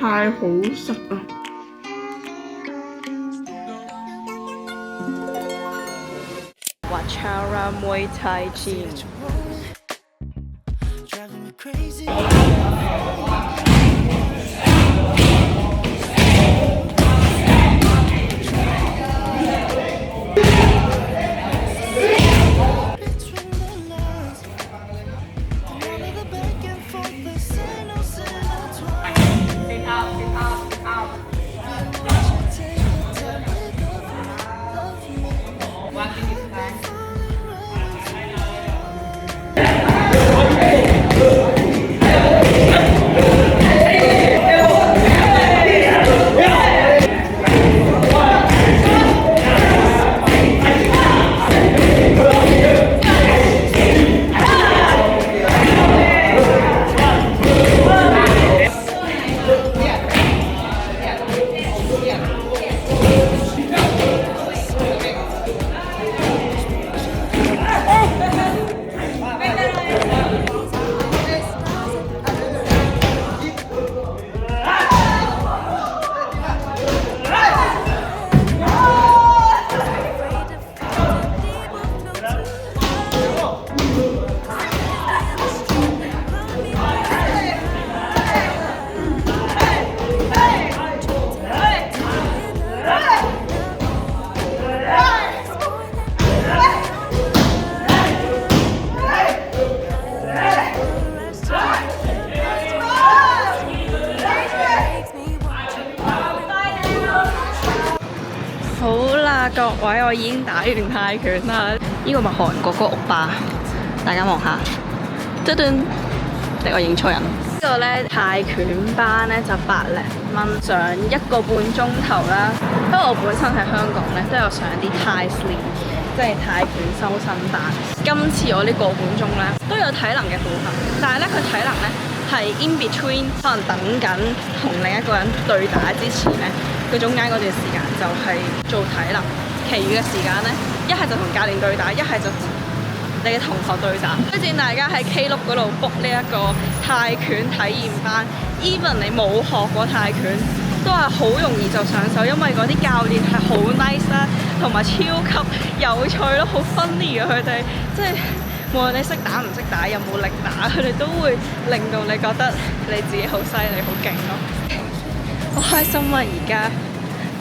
太好食啦！Wacara Muay Thai Gym。好啦，各位，我已經打完泰拳啦。呢個咪韓國嗰個歐巴，大家望下。嘟嘟，我認錯人。呢個咧泰拳班咧就100零蚊，上1個半鐘頭啦。不過我本身喺香港咧都有上啲泰 slim，即係泰拳修身班。今次我呢個半鐘咧都有體能嘅部分，但係咧佢體能咧係 in between， 可能等緊同另一個人對打之前咧。佢中間嗰段時間就係做體能，其餘嘅時間呢，一係就同教練對打，一係就同你嘅同學對打。推薦大家喺 Klook 嗰度 book 呢一個泰拳體驗班 ，even 你冇學過泰拳，都係好容易就上手，因為嗰啲教練係好 nice 啦，同埋超級有趣咯，好 funny 嘅佢哋，即係無論你識打唔識打，有冇力打，佢哋都會令到你覺得你自己好犀利、好勁咯。好開心啊！而家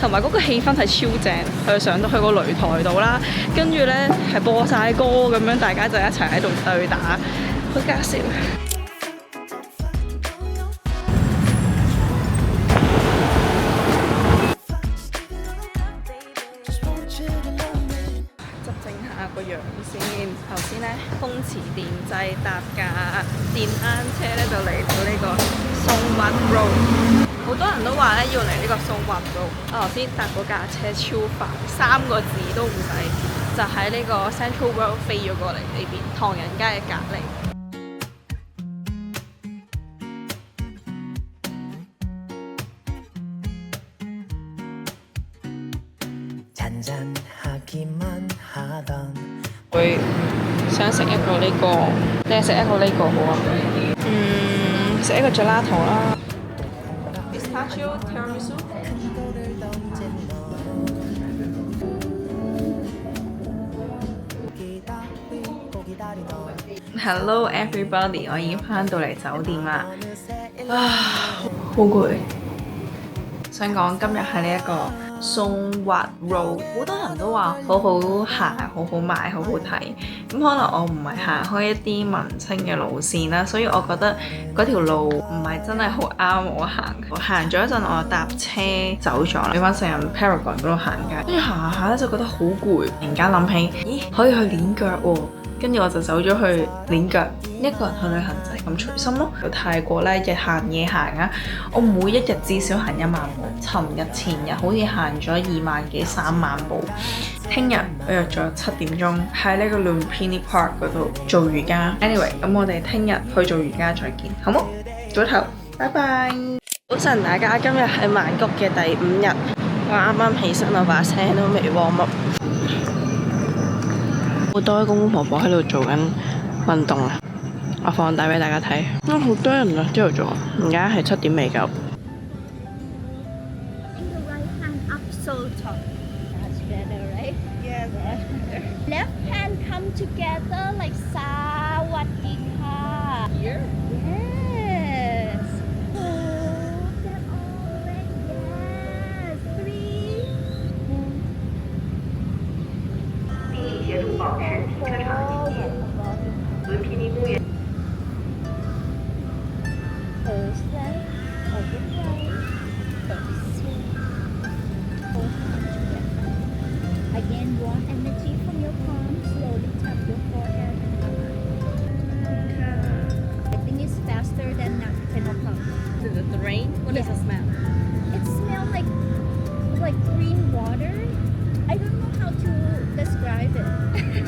同埋嗰個氣氛係超正，佢上到去個擂台度啦，跟住呢係播晒歌咁樣，大家就一齊喺度對打，好搞笑。執整下個樣先。頭先呢，風馳電掣搭架電單車呢，就嚟到呢個松屈 Road。好多人都話咧要嚟呢個松屈 Road，我頭先搭嗰架車超快，3個字都唔使，就喺呢個 Central World 飛咗過嚟呢邊，唐人街嘅隔離。會想食一個呢個，你係食一個呢個好啊？食一個 gelato 啦。Hello everybody， 我已經返到嚟酒店啦，好攰。想講今日係呢一個松屈 Road， 好多人都話好好行、好好買、好好睇。咁可能我唔係行開一啲文青嘅路線啦，所以我覺得嗰條路唔係真係好啱我行。我行咗一陣，我搭車走咗啦，去翻成人 Paragon 嗰度行街，跟住行下咧就覺得好攰。突然間諗起，咦，可以去練腳喎。跟住我就走咗去練腳，一個人去旅行就係咁隨心咯。去泰國咧，日行夜行啊，我每一日至少行1萬步。尋日前日好似行咗2萬幾3萬步。聽日我約咗7點鐘喺呢個 Lumpini Park 嗰度做瑜伽。Anyway， 咁我哋聽日去做瑜伽再見，好冇？早唞，拜拜。早晨大家，今日係曼谷嘅第5日，我啱啱起身，我把聲都未 warm up。好多公公婆婆喺度做緊運動啊！我放大俾大家睇，好多人啊，朝頭早，而家係7點未夠。together like สวัสดีค่ะ Here? Yes. Oh, they're all red. Yes. 3. 并已协助保持停车场清洁。伦皮尼公园。Thursday. Thursday. Thursday. Again, warm energy from your palms. Slowly tap your forehead. I think it's faster than 10 o'clock. The rain? What is the smell? It smells like green water. I don't know how to describe it.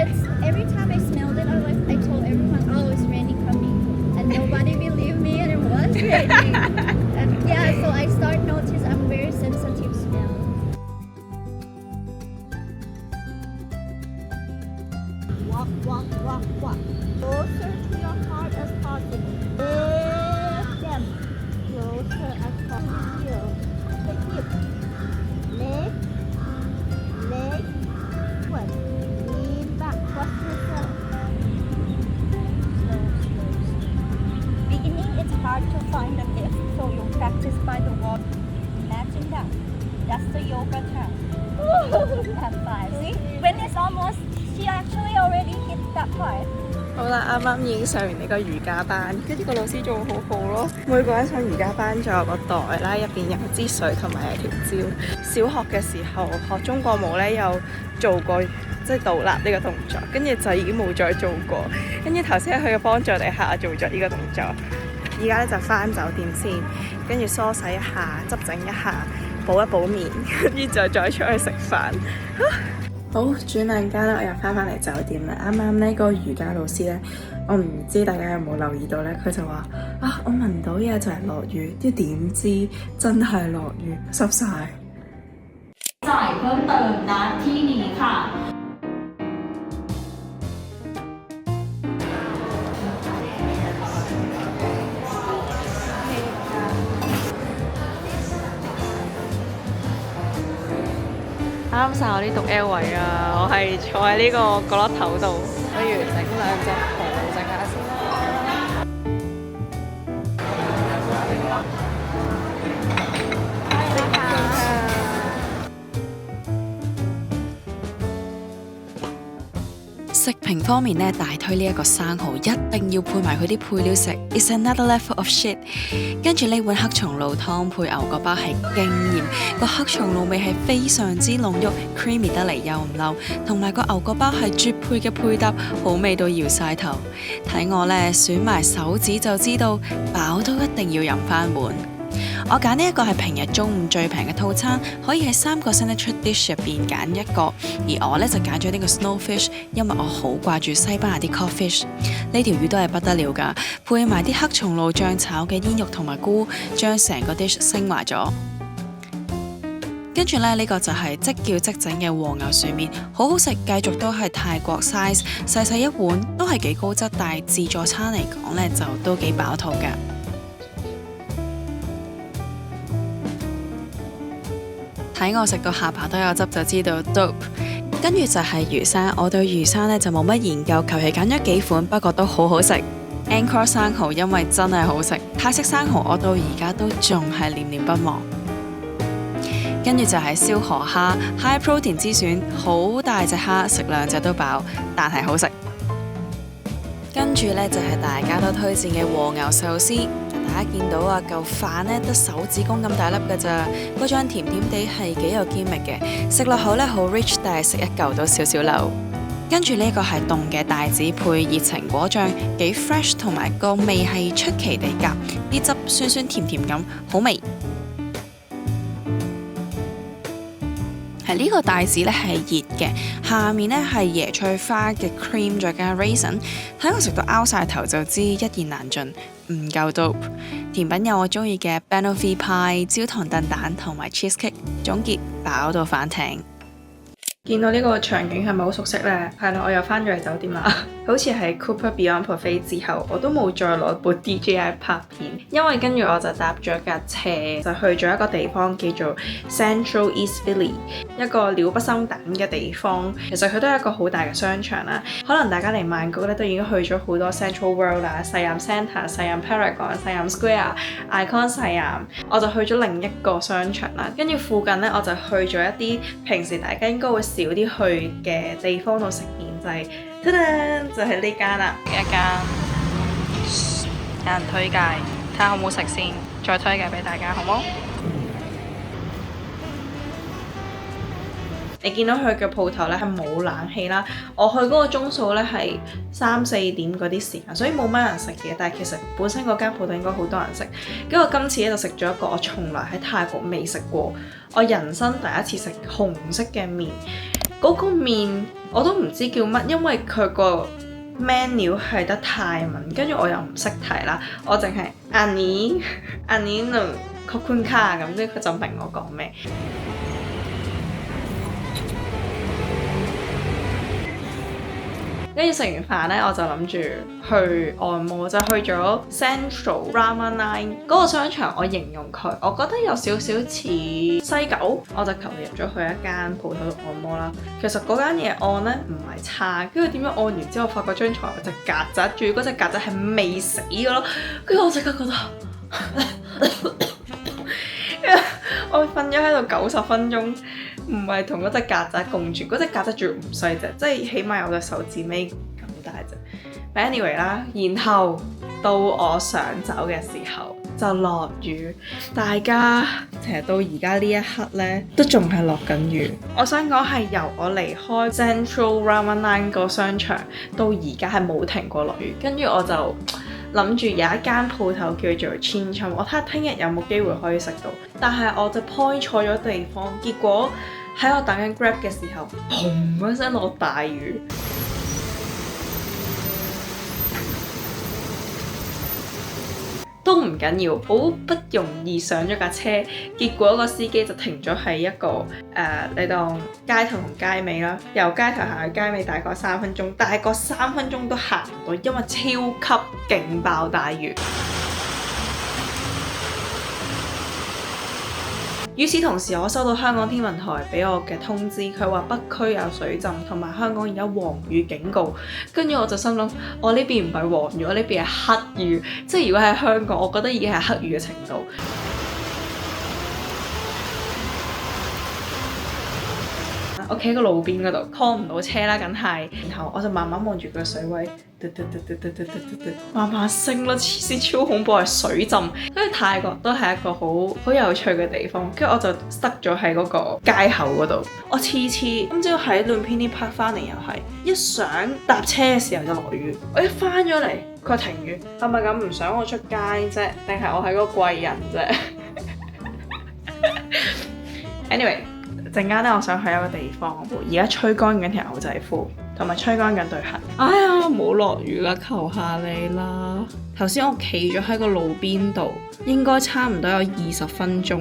It's every time I smelled it, I told everyone, oh, it's raining coming, and nobody believed me, and it was raining. And yeah, so I start notice I'm very sensitive smell. Walk, walk, walk, walk. Closer to your heart as possible. Lift them closer as possible. The hip, leg, leg, foot. Lean back, watch yourself. Slow, slow, slow. Beginning, it's hard to find the lift, so you'll practice by the wall. Imagine that. That's the yoga turn. At 5. See? When it's almost, she actually already hit that part. 好啦，啱啱已經上完呢個瑜伽班，跟住個老師做好好咯。每個人上瑜伽班仲有個袋啦，入邊有支水同埋有條蕉。小學嘅時候學中國舞咧，有做過即係倒立呢個動作，跟住就已經冇再做過。跟住頭先喺佢嘅幫助底下做咗呢個動作。而家咧就翻酒店先，跟住梳洗一下、執整一下、補一補面，跟住就再出去食飯。好，轉兩間啦，我又翻嚟酒店啦。啱啱呢個瑜伽老師咧，我唔知大家有冇留意到咧，佢就話啊，我聞到嘢就係落雨，啲點知真係落雨，濕晒。จ่ายเพิ่มเติมณที่นี้ค่ะ 啱晒我啲讀 L 位啊！我係坐喺呢個角落頭度，不如整兩隻蠔整下先啦。食評方面呢，大推呢一個生蠔，一定要配埋佢啲配料食 ，It's another level of shit。跟住呢碗黑松露湯配牛角包係驚豔，個黑松露味係非常之濃郁 ，creamy 得嚟又唔漏，同埋個牛角包係絕配嘅配搭，好味到搖晒頭。睇我呢，選埋手指就知道，飽都一定要飲翻碗。我揀呢一個係平日中午最平嘅套餐，可以喺3個 signature dish 入邊揀一個，而我呢就揀咗呢個 snowfish， 因為我好掛住西班牙啲 codfish， 呢條魚都係不得了㗎，配埋啲黑松露醬炒嘅煙肉同埋菇，將成個 dish 升華咗。跟住呢，呢個就係即叫即整嘅和牛薯麵，好好食，繼續都係泰國 size， 細細一碗都係幾高質，但係自助餐嚟講呢，就都幾飽肚㗎。睇我食到下巴都有汁就知道 dope。跟住就係魚生，我對魚生呢就冇乜研究，求其揀咗幾款，不過都好好食。Angkor 生蠔因為真係好食，泰式生蠔我到而家都仲係念念不忘。跟住就係燒河蝦 ，high protein 之選，好大隻蝦，食2隻都飽，但係好食。跟住呢，就係大家都推薦嘅和牛壽司。大家見到啊，嚿飯呢得手指公咁大粒㗎咋，嗰張甜甜地係幾有堅味嘅，食落口呢好 rich， 但係食一嚿都少少漏。跟住呢個係凍嘅帶子配熱情果醬，幾 fresh， 同埋個味係出奇地夾，啲汁酸酸甜甜咁，好味。係呢個帶子呢係熱嘅，下面呢係椰菜花嘅 cream 再加 raisin， 睇我食到拗晒頭就知一言難盡，唔夠 dope。甜品有我中意嘅 banoffee pie、焦糖燉蛋同埋 cheesecake， 總結飽到反艇。見到呢個場景係咪好熟悉呢？係啦，我又翻咗嚟酒店啦。好似係 Cooper Beyond Buffet 之後，我都冇再攞部 DJI 拍片，因為跟住我就搭咗架車，就去咗一個地方叫做 Central East Village， 一個鳥不生蛋嘅地方。其實佢都係一個好大嘅商場啦。可能大家嚟曼谷咧都已經去咗好多 Central World 啦、Siam Centre、Siam Paragon、Siam Square、Icon Siam， 我就去咗另一個商場啦。跟住附近咧，我就去咗一啲平時大家應該會少啲去嘅地方度食麵，就係呢間啦，一間有人推介，睇下好唔好食先，再推介俾大家，好冇？你見到佢嘅鋪頭咧係冇冷氣啦，我去嗰個鐘數咧係3、4點嗰啲時間，所以冇乜人食嘅。但係其實本身嗰間鋪頭應該好多人食。跟住我今次咧就食咗一個我從來喺泰國未食過，我人生第一次食紅色嘅麵。嗰個麵我都唔知叫乜，因為佢個 menu 係得泰文，跟住我又唔識睇啦，我淨係阿尼no kokun ka 咁，即係佢就明我講咩。跟住食完飯咧，我就諗住去按摩，就去咗 Central Rama9 嗰個商場。我形容佢，我覺得有少少似西九，我就求其入咗去一間鋪頭度按摩啦。其實嗰間嘢按咧唔係差，跟住點樣按完之後，發覺張床有隻曱甴，仲要嗰隻曱甴係未死嘅咯。跟住我即刻覺得，我瞓咗喺度90分鐘。唔係同嗰隻曱甴共住，嗰隻曱甴仲要唔細隻，即係起碼有隻手指尾咁大隻。But anyway 啦，然後到我想走嘅時候就落雨，大家其實到而家呢一刻呢，都仲係落緊雨。我想講係由我離開 Central Rama9 個商場到而家係冇停過落雨，跟住我就諗住有一間鋪頭叫做 Chin Chum， 我睇下聽日有冇機會可以食到，但係我就 point 錯咗地方，結果喺我等緊 Grab 嘅時候，砰一聲落大雨，都唔緊要，好不容易上咗架車，結果個司機就停咗喺一個你當街頭同街尾啦，由街頭行去街尾大概3分鐘，但係個3分鐘都行唔到，因為超級勁爆大雨。與此同時，我收到香港天文台俾我嘅通知，佢話北區有水浸，同埋香港而家黃雨警告。跟住我就心諗，我呢邊唔係黃雨，我呢邊係黑雨。即係如果喺香港，我覺得已經係黑雨嘅程度。我企喺個路邊嗰度 call 唔到車啦，梗係。然後我就慢慢望住個水位，慢慢升咯，黐線超恐怖，係水浸。跟住泰國都係一個好有趣嘅地方，跟住我就塞咗喺嗰個街口嗰度。我次次今朝喺 Lumpini Park 翻嚟又係，一想搭車嘅時候就落雨，我一翻咗嚟佢停雨，係咪咁唔想我出街啫？定係我係個貴人啫？Anyway。陣間咧，我想去一個地方，而家吹乾緊條牛仔褲，同埋吹乾緊對鞋。哎呀，冇落雨啦，求下你啦！頭先我企咗喺個路邊度，應該差唔多有20分鐘。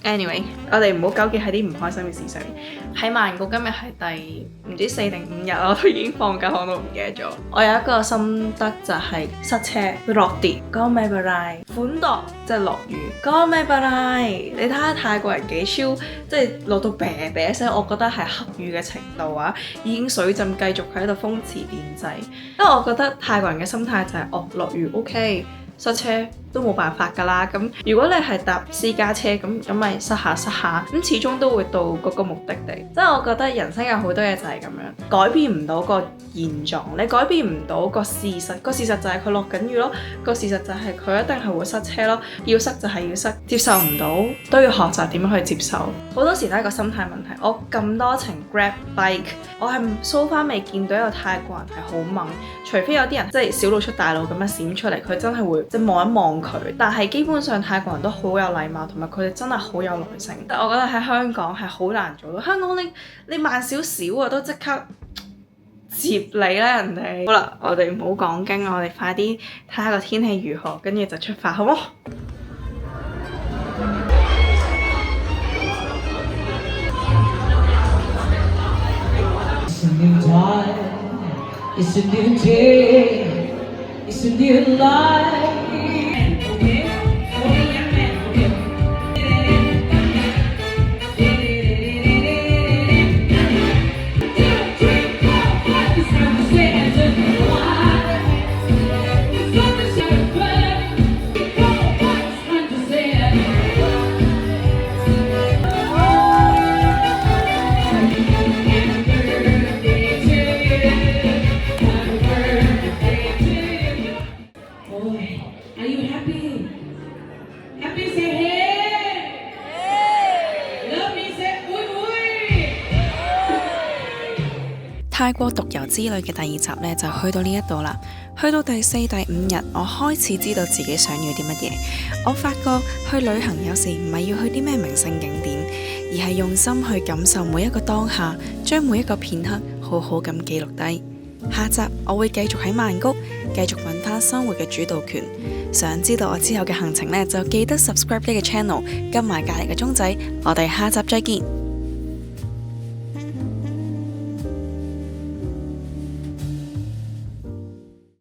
Anyway， 我哋唔好糾結喺啲唔開心嘅事上面。喺曼谷今日係第唔知4定5日，我都已經放假，我都唔記得咗。我有一個心得就係塞車落跌，講咩不拉款度即係落雨，講咩不拉。你睇下泰國人幾超，即係落到啤啤聲，我覺得係黑雨嘅程度啊，已經水浸繼續喺度風馳電掣。因為我覺得泰國人嘅心態就係落雨 OK。塞車都冇辦法㗎啦，咁如果你係搭私家車咁咪塞下，咁始終都會到嗰個目的地。即係我覺得人生有好多嘢就係咁樣，改變唔到個現狀，你改變唔到個事實，個事實就係佢落緊雨咯，個事實就係佢一定係會塞車咯，要塞就係要塞，接受唔到都要學習點樣去接受。好多時都係個心態問題。我咁多程 Grab Bike， 我係so far未見到一個泰國人係好猛，除非有啲人即係小路出大路咁樣閃出嚟，佢真係會即係望一望佢。但係基本上泰國人都好有禮貌，同埋佢哋真係好有耐性。但我覺得喺香港係好難做到。香港你慢少少啊，都即刻接你啦人哋。好啦，我哋唔好講經，我哋快啲睇下個天氣如何，跟住就出發，好冇？ It's a new day. It's a new life. Okay? Okay, young man. Okay. 2, 3, 4, 5. It's time to say it to the one. It's time to say it. 3, 4, 5. It's time to say it. Happy birthday to you. Happy birthday to you. Boy, are you happy? Happy say hey. Love me say ui ui. 泰國獨遊之旅嘅第2集呢，就去到呢一度啦。去到第4、第5日，我開始知道自己想要啲乜嘢。我發覺去旅行有時唔係要去啲咩名勝景點，而係用心去感受每一個當下，將每一個片刻好好咁記錄低。下集我會繼續喺曼谷，繼續揾翻生活嘅主導權。想知道我之後嘅行程呢，就記得 subscribe 呢個 channel，跟埋隔離嘅鐘仔。我哋下集再見。